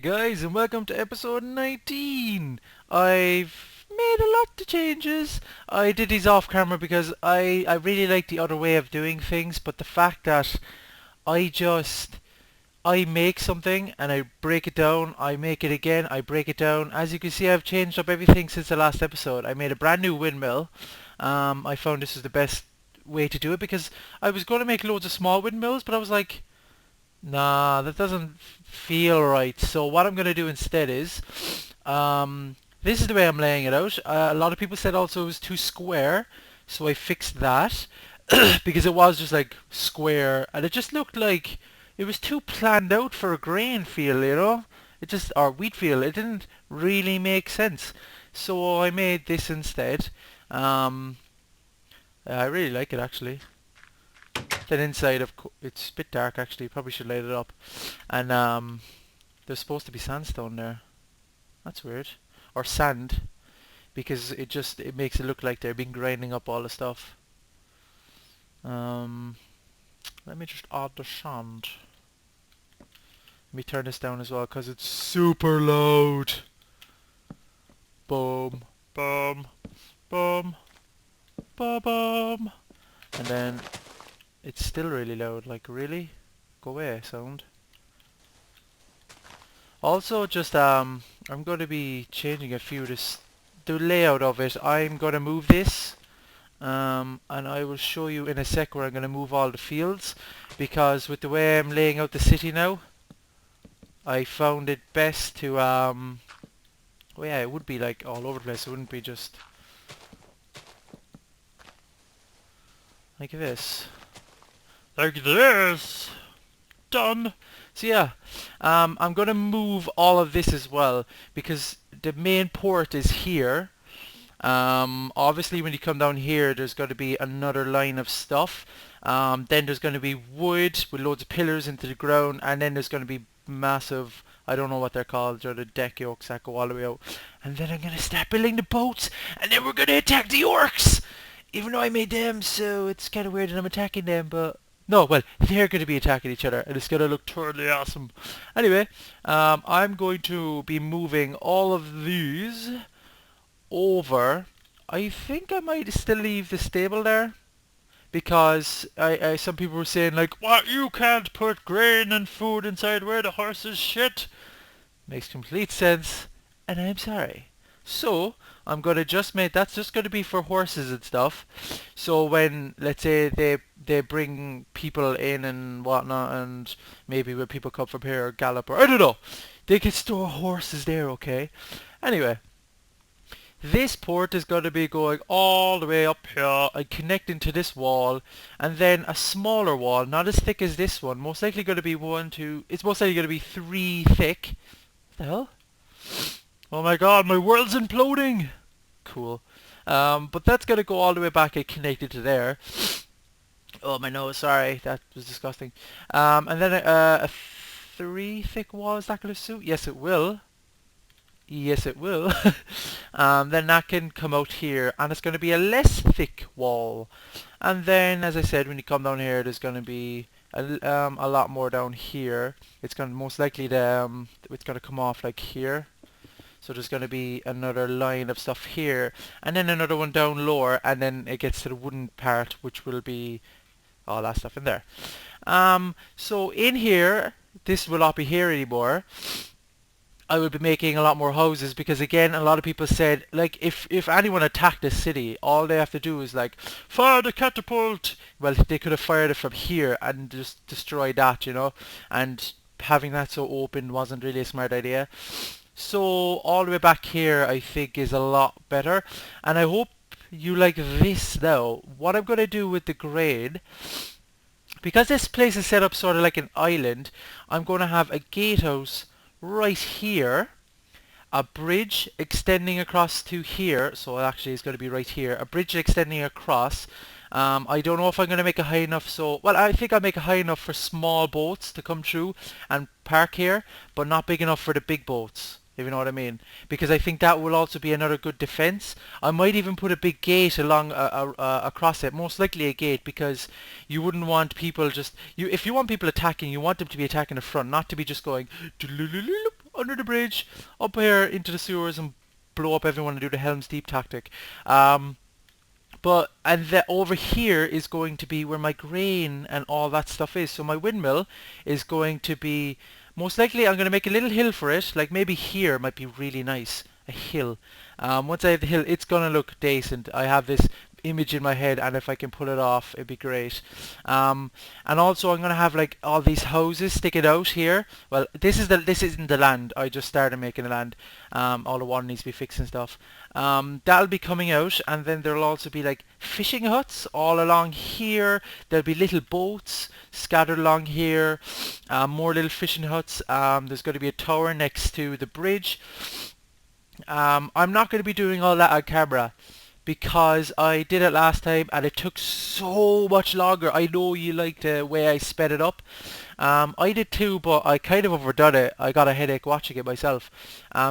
guys, and welcome to episode 19. I've made a lot of changes. I did these off camera because I really like the other way of doing things, but the fact that I just I make something and I break it down, I make it again, I break it down. As you can see, I've changed up everything since the last episode. I made a brand new windmill. I found this is the best way to do it because I was going to make loads of small windmills, but I was like, nah, that doesn't feel right. So what I'm going to do instead is, this is the way I'm laying it out. A lot of people said also it was too square, so I fixed that because it was just like square, and it just looked like it was too planned out for a grain field, you know? It just, or wheat field, it didn't really make sense. So I made this instead. I really like it actually. Then inside, it's a bit dark actually. Probably should light it up. And there's supposed to be sandstone there. That's weird. Or sand, because it makes it look like they've been grinding up all the stuff. Let me just add the sand. Let me turn this down as well because it's super loud. Boom, boom, boom, boom, boom, and then it's still really loud. Like, really? Go away, sound. Also, just I'm going to be changing a few the layout of it. I'm going to move this, and I will show you in a sec where I'm going to move all the fields, because with the way I'm laying out the city now, I found it best to well, yeah, it would be like all over the place. It wouldn't be just like this. Like this. Done. So yeah, I'm gonna move all of this as well because the main port is here. Obviously when you come down here there's going to be another line of stuff. Then there's going to be wood with loads of pillars into the ground, and then there's going to be massive, I don't know what they're called, they're the deck yokes that go all the way out. And then I'm going to start building the boats, and then we're going to attack the orcs! Even though I made them, so it's kind of weird that I'm attacking them, but no, well, they're going to be attacking each other, and it's going to look totally awesome. Anyway, I'm going to be moving all of these over. I think I might still leave the stable there, because some people were saying like, what, you can't put grain and food inside where the horses shit? Makes complete sense, and I'm sorry. So I'm gonna just make, that's just gonna be for horses and stuff. So when, let's say they bring people in and whatnot, and maybe when people come from here or gallop, or I don't know, they can store horses there, okay? Anyway, this port is going to be going all the way up here and connecting to this wall, and then a smaller wall, not as thick as this one, most likely going to be it's most likely going to be 3 thick. What the hell? Oh my god, my world's imploding! Cool. But that's going to go all the way back and connected to there. Oh my nose, sorry, that was disgusting. And then a 3 thick wall, is that going to suit? Yes it will. Yes, it will. Then that can come out here, and it's going to be a less thick wall. And then, as I said, when you come down here, there's going to be a lot more down here. It's going to most likely it's going to come off like here. So there's going to be another line of stuff here, and then another one down lower, and then it gets to the wooden part, which will be all that stuff in there. So in here, this will not be here anymore. I would be making a lot more houses, because again, a lot of people said, like, if anyone attacked this city, all they have to do is like fire the catapult. Well, they could have fired it from here and just destroyed that, you know, and having that so open wasn't really a smart idea. So all the way back here I think is a lot better, and I hope you like this. Now what I'm going to do with the grade, because this place is set up sort of like an island, I'm going to have a gatehouse right here, a bridge extending across to here, so actually it's going to be right here, a bridge extending across. I don't know if I'm going to make it high enough, so, well, I think I'll make it high enough for small boats to come through and park here, but not big enough for the big boats, if you know what I mean, because I think that will also be another good defense. I might even put a big gate along across it, most likely a gate, because you wouldn't want people just, if you want people attacking, you want them to be attacking the front, not to be just going under the bridge, up here into the sewers and blow up everyone and do the Helm's Deep tactic. Um, and over here is going to be where my grain and all that stuff is. So my windmill is going to be, most likely I'm going to make a little hill for it. Like maybe here might be really nice, a hill. Once I have the hill, it's going to look decent. I have this image in my head, and if I can pull it off, it'd be great. And also I'm going to have like all these houses sticking out here. Well, this isn't the land. I just started making the land. All the water needs to be fixed and stuff. That'll be coming out, and then there'll also be like fishing huts all along here. There'll be little boats scattered along here. More little fishing huts. There's going to be a tower next to the bridge. I'm not going to be doing all that on camera because I did it last time and it took so much longer. I know you like the way I sped it up. I did too, but I kind of overdone it. I got a headache watching it myself.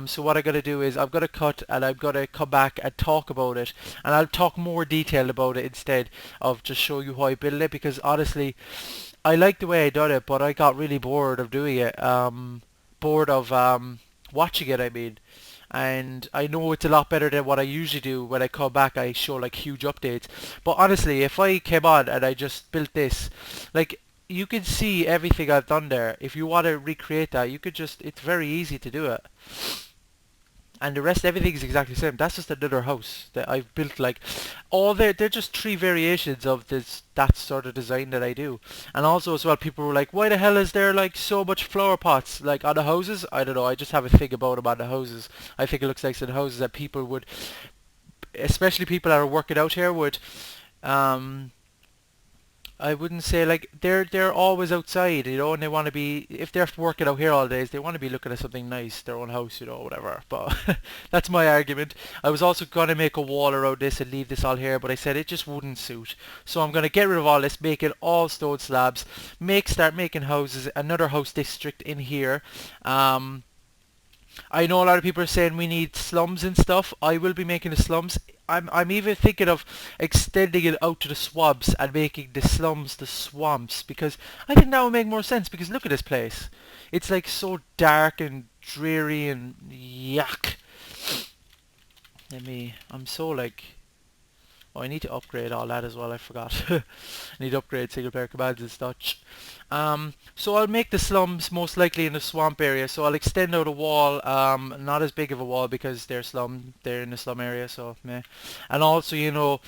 So what I'm going to do is I'm going to cut and I'm going to come back and talk about it. And I'll talk more detail about it instead of just show you how I build it, because honestly, I like the way I done it, but I got really bored of doing it. Bored of watching it, I mean. And I know it's a lot better than what I usually do. When I come back I show like huge updates, but honestly if I came on and I just built this, like, you can see everything I've done there. If you want to recreate that, you could just, it's very easy to do it. And the rest, everything is exactly the same. That's just another house that I've built. Like, all they're just three variations of that sort of design that I do. And also as well, people were like, why the hell is there like so much flower pots like on the houses? I don't know, I just have a thing about them on the houses. I think it looks like some houses that people would, especially people that are working out here, would I wouldn't say, like, they're always outside, you know, and they want to be, if they're working out here all days, they want to be looking at something nice, their own house, you know, whatever. But that's my argument. I was also going to make a wall around this and leave this all here, but I said it just wouldn't suit. So I'm going to get rid of all this, make it all stone slabs, start making houses, another house district in here. I know a lot of people are saying we need slums and stuff. I will be making the slums. I'm even thinking of extending it out to the swamps and making the slums the swamps, because I think that would make more sense, because look at this place. It's like so dark and dreary and yuck. I'm so like, oh, I need to upgrade all that as well, I forgot. I need to upgrade single player commands and such. So I'll make the slums most likely in the swamp area, so I'll extend out a wall, not as big of a wall because they're in the slum area, so meh. And also, you know,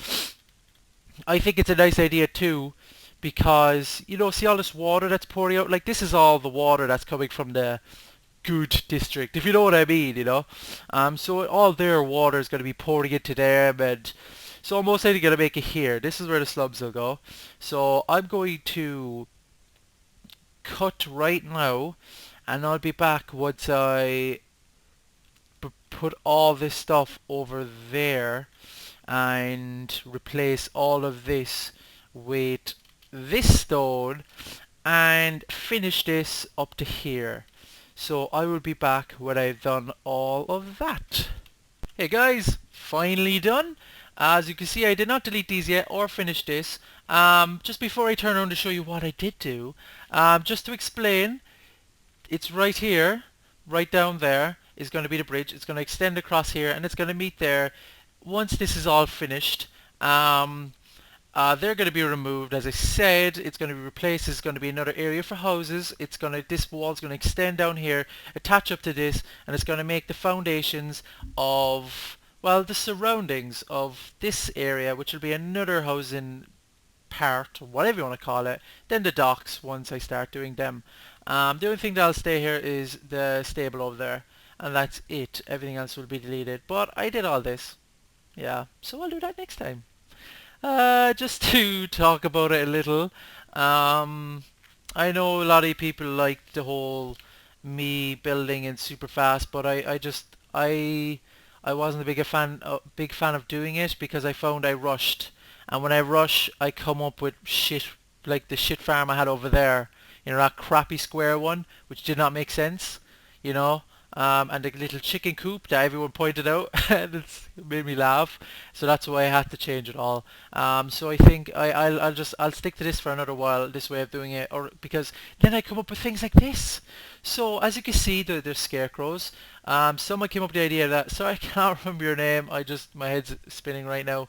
I think it's a nice idea too, because, you know, see all this water that's pouring out? Like, this is all the water that's coming from the good district, if you know what I mean, you know. So all their water is going to be pouring into them, and so I'm most likely going to make it here. This is where the slums will go. So I'm going to cut right now, and I'll be back once I put all this stuff over there and replace all of this with this stone and finish this up to here. So I will be back when I've done all of that. Hey guys, finally done. As you can see, I did not delete these yet or finish this. Just before I turn around to show you what I did do, just to explain, it's right here, right down there is going to be the bridge. It's going to extend across here and it's going to meet there. Once this is all finished, they're going to be removed. As I said, it's going to be replaced. It's going to be another area for houses. This wall is going to extend down here, attach up to this, and it's going to make the foundations of, well, the surroundings of this area, which will be another housing part, whatever you want to call it. Then the docks once I start doing them. The only thing that'll stay here is the stable over there, and that's it. Everything else will be deleted, but I did all this. Yeah, so I'll do that next time. Just to talk about it a little, I know a lot of people like the whole me building in super fast, but I wasn't a big fan of doing it, because I found I rushed, and when I rush I come up with shit, like the shit farm I had over there, you know, that crappy square one which did not make sense, you know. and the little chicken coop that everyone pointed out. That's made me laugh. So that's why I had to change it all. So I think I'll stick to this for another while. This way of doing it, or because then I come up with things like this. So as you can see, there's scarecrows. Someone came up with the idea that, sorry, I can't remember your name. My head's spinning right now.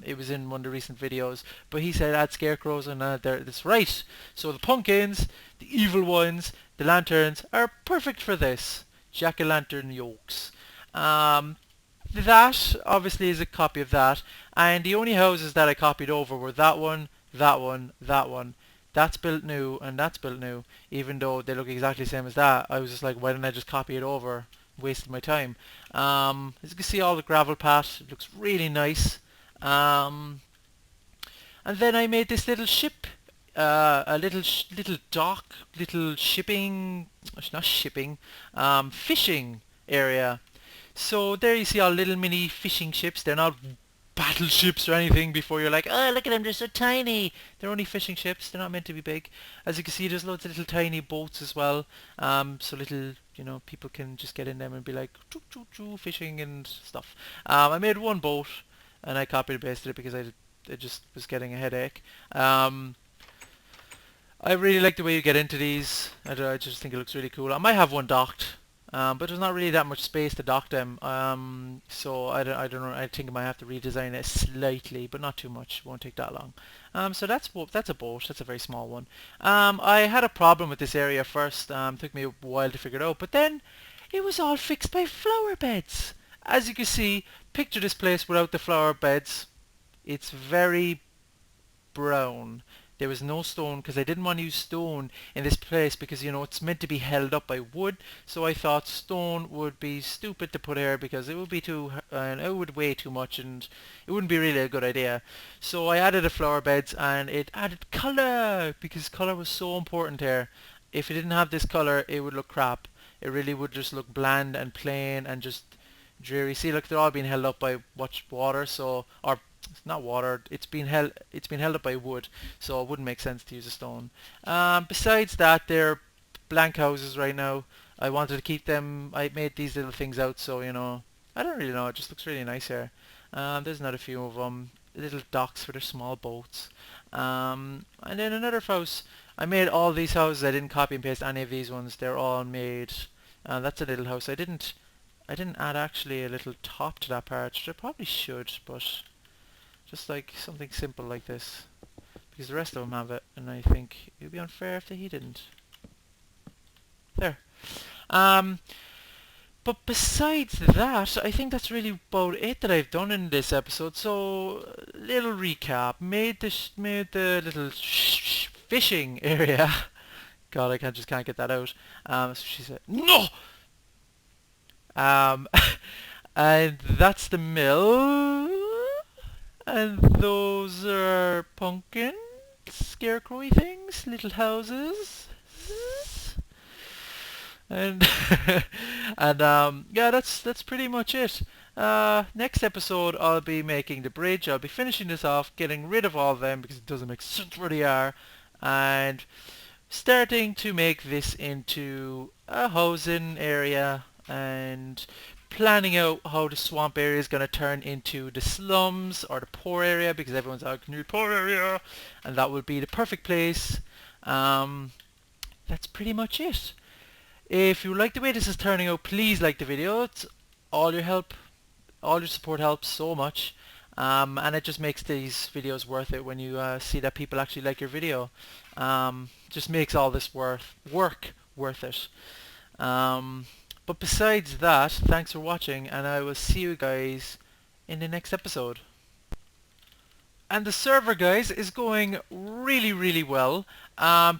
It was in one of the recent videos, but he said add scarecrows, and that's right. So the pumpkins, the evil ones, the lanterns are perfect for this. Jack-o'-lantern yolks. That obviously is a copy of that, and the only houses that I copied over were that one, that one, that one. That's built new, and that's built new, even though they look exactly the same as that. I was just like, why didn't I just copy it over? Wasted my time. As you can see, all the gravel path, it looks really nice. And then I made this little ship, a little dock, little shipping, not shipping, fishing area. So there you see all little mini fishing ships. They're not battleships or anything before you're like, oh, look at them, they're so tiny. They're only fishing ships. They're not meant to be big. As you can see, there's loads of little tiny boats as well. So little, people can just get in them and be like, choo choo choo, fishing and stuff. I made one boat, and I copied and pasted it because I just was getting a headache. I really like the way you get into these. I just think it looks really cool. I might have one docked, but there's not really that much space to dock them. So I don't know. I think I might have to redesign it slightly, but not too much. It won't take that long. So that's a boat. That's a very small one. I had a problem with this area first. Took me a while to figure it out, but then it was all fixed by flower beds. As you can see, picture this place without the flower beds. It's very brown. There was no stone because I didn't want to use stone in this place because it's meant to be held up by wood. So I thought stone would be stupid to put here because it would be it would weigh too much and it wouldn't be really a good idea. So I added the flower beds and it added color because color was so important here. If it didn't have this color, it would look crap. It really would just look bland and plain and just dreary. See, look, they're all being held up by water, or it's not water. It's been held up by wood, so it wouldn't make sense to use a stone. Besides that, they're blank houses right now. I wanted to keep them. I made these little things out, so I don't really know. It just looks really nice here. There's another few of them. Little docks for their small boats. And then another house. I made all these houses. I didn't copy and paste any of these ones. They're all made. That's a little house. I didn't add actually a little top to that part, which I probably should, but just like something simple like this, because the rest of them have it, and I think it would be unfair if he didn't. There. But besides that, I think that's really about it that I've done in this episode. So, little recap. Made the little fishing area. God, I just can't get that out. So she said, no! And that's the mill. And those are pumpkins, scarecrowy things, little houses. And yeah, that's pretty much it. Next episode I'll be making the bridge. I'll be finishing this off, getting rid of all of them because it doesn't make sense where they are, and starting to make this into a housing area and planning out how the swamp area is going to turn into the slums or the poor area because everyone's out in the poor area, and that would be the perfect place. That's pretty much it. If you like the way this is turning out, please like the video. It's all your help, all your support helps so much, and it just makes these videos worth it when you see that people actually like your video. Just makes all this work worth it. But besides that, thanks for watching, and I will see you guys in the next episode. And the server, guys, is going really, really well.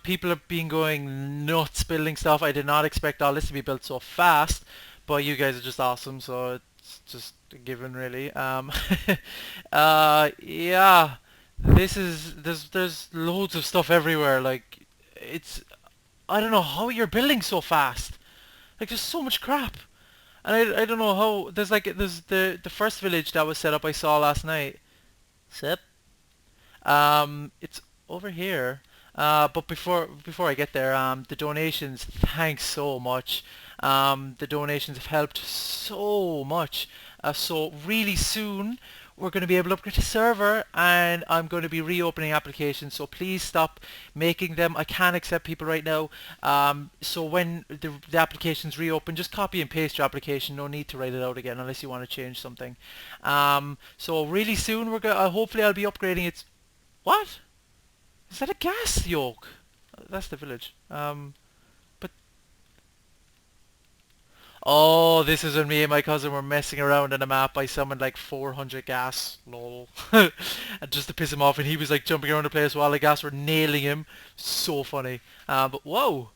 People have been going nuts building stuff. I did not expect all this to be built so fast, but you guys are just awesome, so it's just a given, really. Yeah, there's loads of stuff everywhere. Like, I don't know how you're building so fast. Like, there's so much crap. And I don't know how, there's the first village that was set up I saw last night. Sip. It's over here. But before I get there, the donations, thanks so much. The donations have helped so much. So really soon we're going to be able to upgrade the server, and I'm going to be reopening applications, so please stop making them. I can't accept people right now. So when the applications reopen, just copy and paste your application. No need to write it out again unless you want to change something. So really soon we're going hopefully I'll be upgrading it. What? Is that a gas yoke? That's the village. But oh, this is when me and my cousin were messing around on a map. I summoned like 400 gas, lol, and just to piss him off, and he was like jumping around the place while the gas were nailing him. So funny. But whoa,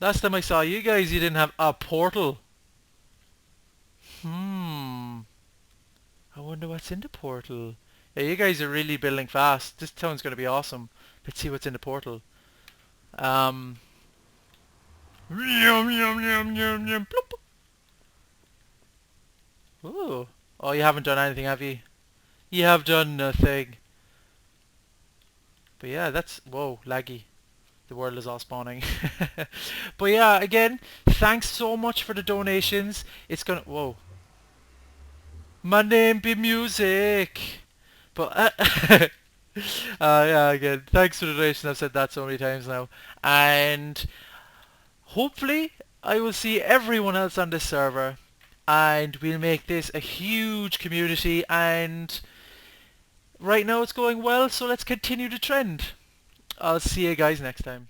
last time I saw you guys, you didn't have a portal. Hmm. I wonder what's in the portal. Yeah, you guys are really building fast. This town's gonna be awesome. Let's see what's in the portal. Um. Yum, yum, yum, yum, yum, bloop. Ooh. Oh, you haven't done anything, have you? You have done nothing. But yeah, that's... Whoa, laggy. The world is all spawning. But yeah, again, thanks so much for the donations. It's gonna... Whoa. My name be music. But... yeah, again, thanks for the donation. I've said that so many times now. And hopefully, I will see everyone else on this server. And we'll make this a huge community, and right now it's going well, so let's continue the trend. I'll see you guys next time.